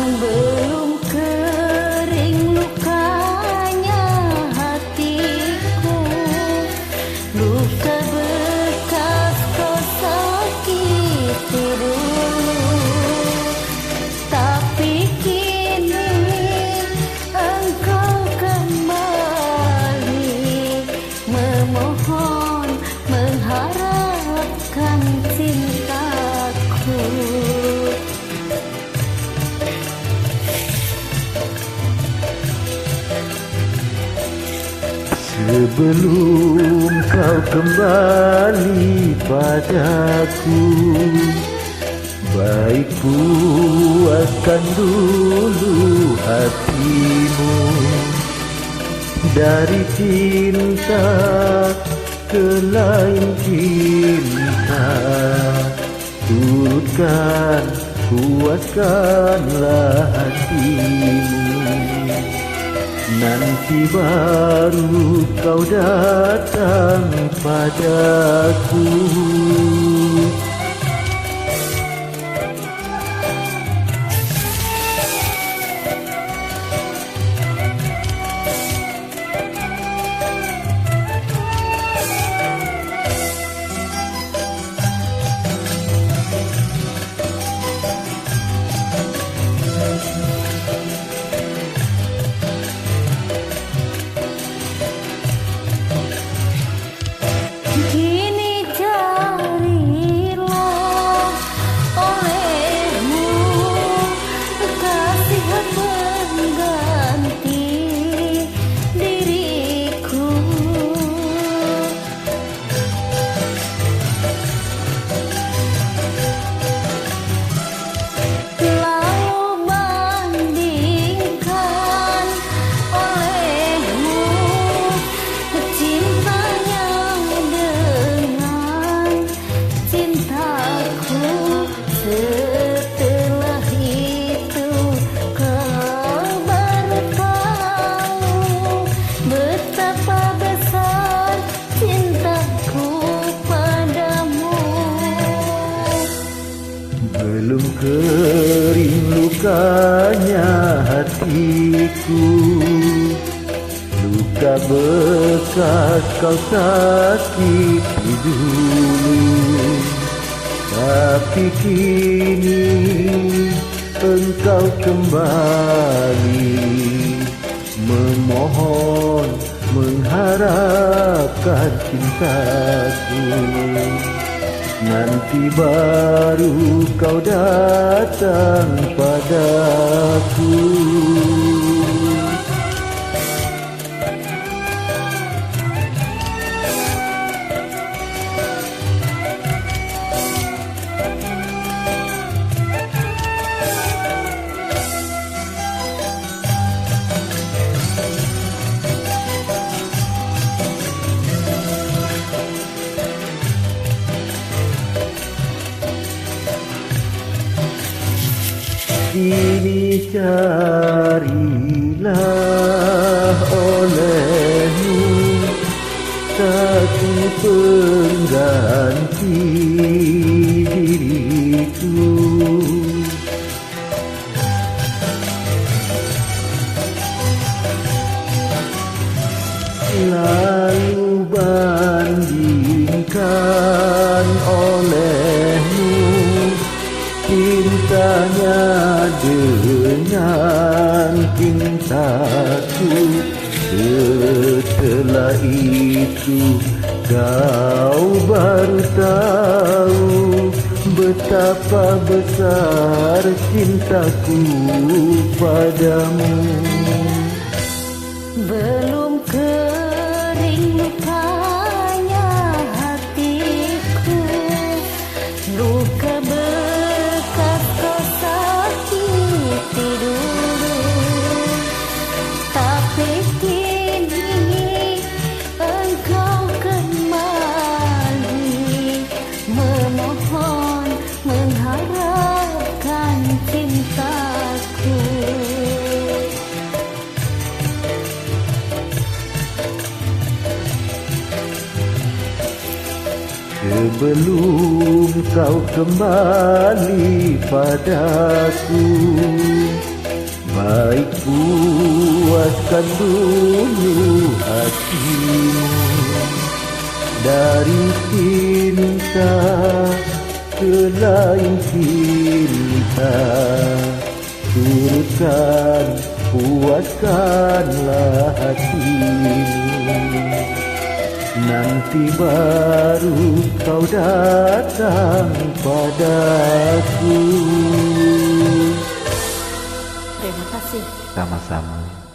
Belum kering lukanya hatiku, luka bekas kau sakiti dulu. Tapi kini engkau kembali memohon, mengharapkan cintaku. Sebelum kau kembali padaku, baik puaskan dulu hatimu. Dari cinta ke lain cinta, turutkan, puaskanlah hatimu. Nanti baru kau datang padaku. Kini carilah olehmu kasih pengganti diriku. Lalu bandingkan olehmu cintanya dengan cintaku. Setelah itu kau baru tahu betapa besar cintaku padamu. Belum kering lukanya hatiku, luka bekas kau sakiti dulu. Tapi kini engkau kembali memohon, mengharapkan cintaku. Nanti baru kau datang padaku. Kini carilah olehmu satu pengganti diriku. Lalu bandingkan olehmu cintanya dengan cintaku. Setelah itu kau baru tahu betapa besar cintaku padamu. Belum kering lukanya hatiku, luka bekas kau sakiti dulu. Tapi kini engkau kembali memohon, mengharapkan cintaku. Sebelum kau kembali padaku, Baik puaskan dulu hatimu dari cinta ke lain cinta. Turutkan, puaskanlah hatimu, nanti baru kau datang padaku. Terima kasih. Sama-sama.